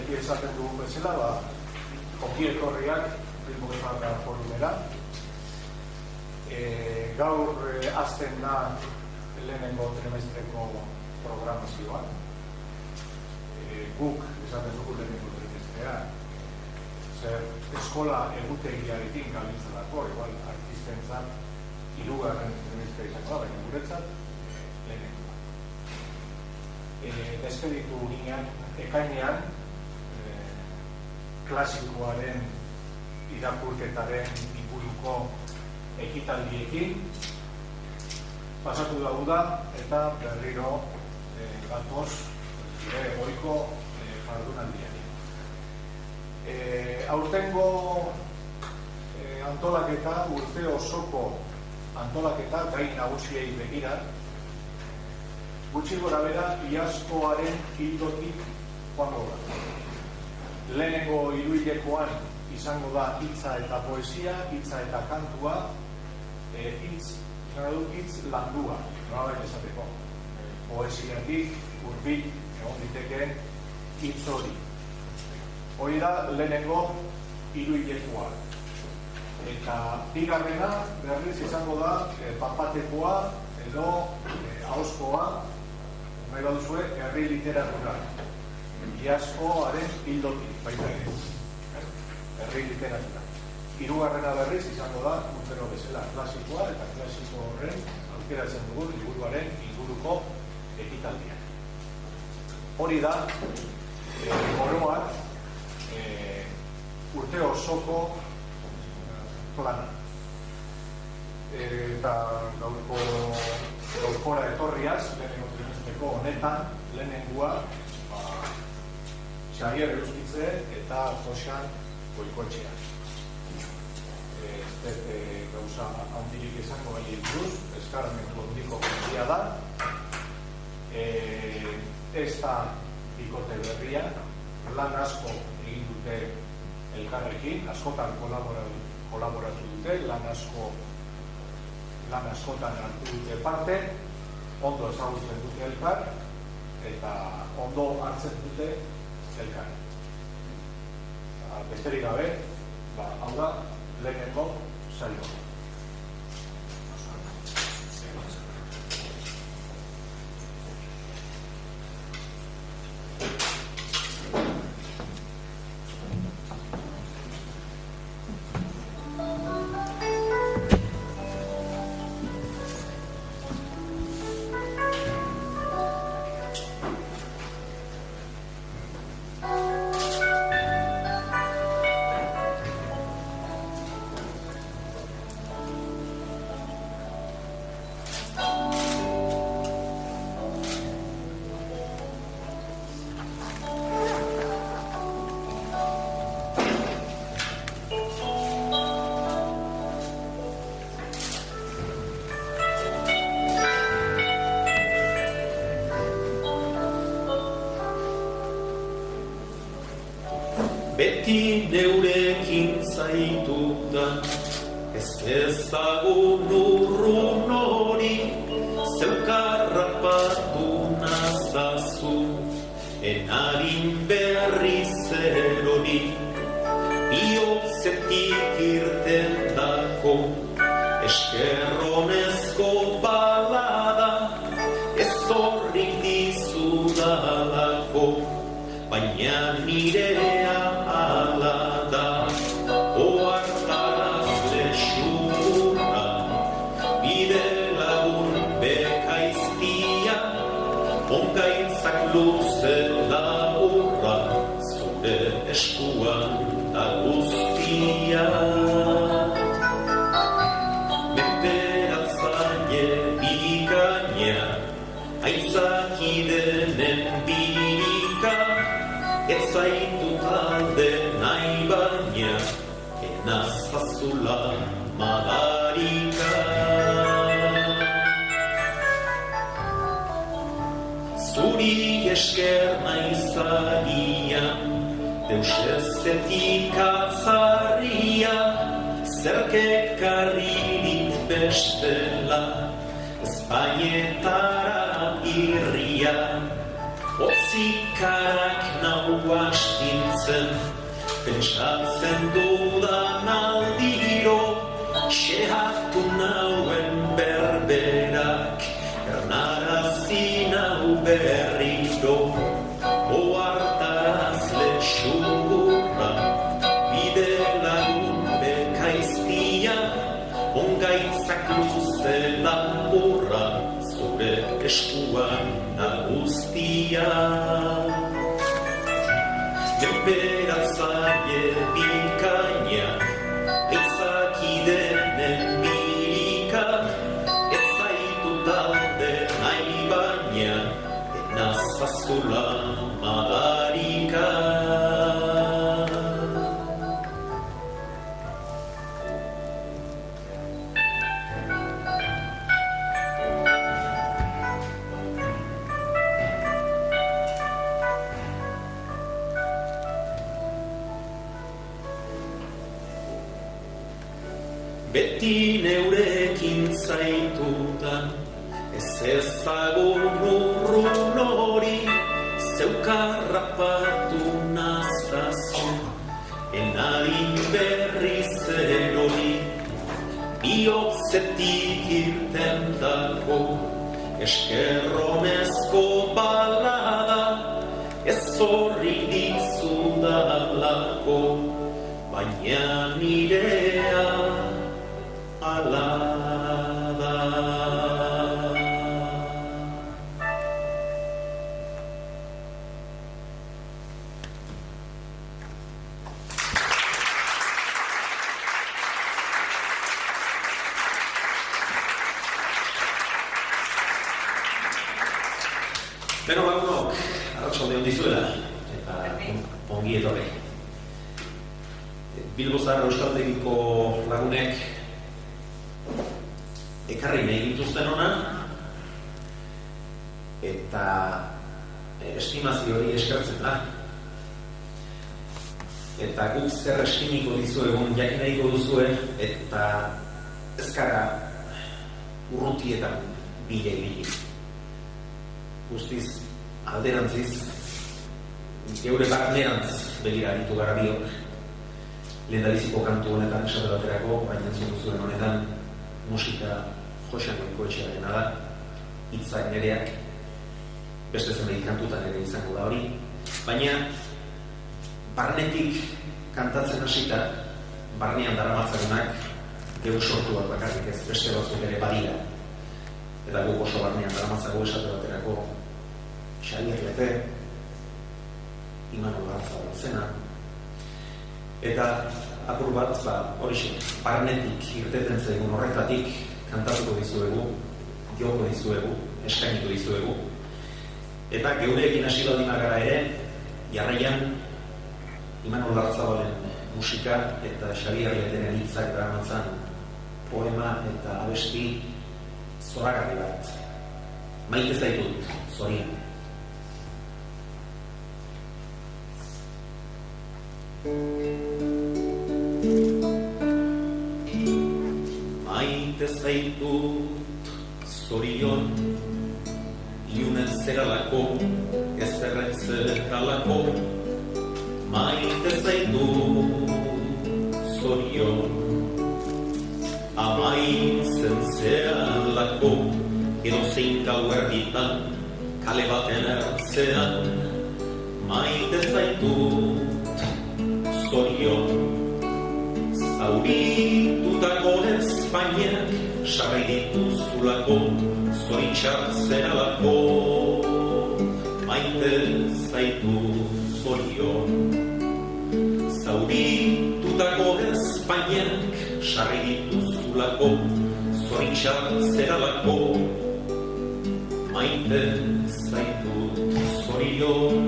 beti esaten dugun bezala, ongi etorriak Bilbo Euskara Forumera. Gaur hasten da lehenengo trimestreko programazioa. Guk esaten dugu lehenengo trimestrea, zer eskola egutegiarekin gabiltzalako, igual artistentzat hirugarren trimestre izango da, baina guretzat lehenengoa. Despeditu ginean, ekainean, klasikoaren irakurketaren inguruko ekitaldiekin pasatu da eta berriro gatoz ohiko jardunaldiari. Aurtengo antolaketa, urte osoko antolaketa gai nagusiei begira, gutxi gora bera iazkoaren ildotik joango da. Lehenengo hiruhilekoan izango da hitza eta poesia, hitza eta kantua, hitz landua, nolabait esateko. Poesiatik hurbil egon ditekeen hitz hori. Hori da lehenengo hiruhilekoa. Eta bigarrena berriz izango da papatekoa edo ahozkoa, nahi baduzue, herri literatura. Iazkoaren hildotik, baita ere. Herri literatura. Hirugarrena berriz izango da urtero bezala klasikoa eta klasiko horren aukeratzen dugun liburuaren inguruko ekitaldia. Hori da oroak urte osoko plana. Eta gaurkora etorriaz, lehenengo trimestreko honetan, lehenengua Xavier Euskitze eta Josean Goikoetxea. Gauza handirik izango gai buruz, eskarmentu handiko kontia da. Ez da bikote berria, lan asko egin dute elkarrekin, askotan kolaboratu dute, lan askotan hartu dute parte, ondo ezagutzen dute elkar, eta ondo hartzen dute elkar. Besterik gabe, hau da, lehenengo saioa. Beti neurekin zaitudan, ez ezagun urrun hori, zeukarrapatu nazazu, enarin berriz erori, bihotzetik irten dako, eskerronezko balada, ez horrik dizudalako, baina nirea ala da, oartaraz lexurra, bide lagun bekaiztia, onkaitzak luze laburra, zure eskuan da guztia. Menperatzaile bikaina, aitzakidenen birika, ez zaitu talde nahi baina, enazazula madarika. Zuri esker naizaria, deusezetik atzarria, zerkekarririk bestela, Espainetara irria, otzikarak nau astin zen, pentsatzen dudan aldiro, xehatu nauen berberak, ernarazi nau berriro, oartaraz lexurra, bide lagun bekaizpia, ongaitzak luzela horra, zure eskuan naguztia. Menperatzaile bikaina, ezakidenen birika, ez zaitu talde nahi baina, enazazula madarika. Beti neurekin zaitudan, ez ezagun urrun hori, zeukarrapatu nazazu, enadin berri zen hori, bihotzetik irten dago, eskerronezko balada, ez horri dizudalako, baina nirea ala da. Beno lagunok, arratsalde on dizuela, eta ongi etorri. Bilbo Zahar Euskaltegiko lagunek ekarri nahi dituzten hona, eta estimazio hori eskertzen da. Eta guk zer eskiniko dizuegun jakin nahiko duzue, eta ez gara urrutietan bile. Guztiz alderantziz, geure barnerantz begira ditu gara biok. Lehendabiziko kantu honetan esate baterako, baina entzun duzuen honetan musika Josean Goikoetxearena da, hitzak nereak, beste zenbait kantutan ere izango da hori, baina barnetik kantatzen hasita, barnean daramatzagunak geu sortuak bakarrik ez, beste batzuk ere badira. Eta guk oso barnean daramatzago esate baterako Xabier Lepe, Imanol Garzabal zena, eta apur bat, horixe, barnetik irteten zaigun horretatik kantatuko dizuegu, joko dizuegu, eskainiko dizuegu. Eta geureekin hasi baldin bagara ere, jarraian Imanol Garzabalen musika eta Xabier Leteren hitzak daramatzan poema eta abesti zoragarri bat. Maite zaitut, zorian. Maite zaitut zorion, iunen zeralako, ez erretzekalako. Maite zaitut zorion, amaitzen zeralako, edo zein gau erditan, kale baten ertzean. Maite zaitut zorion, zauritutako Espainak sarri dituzulako, zoritxartzeralako. Maite zaitu zorion, zauritutako Espainak sarri dituzulako, zoritxartzeralako. Maite zaitu zorion.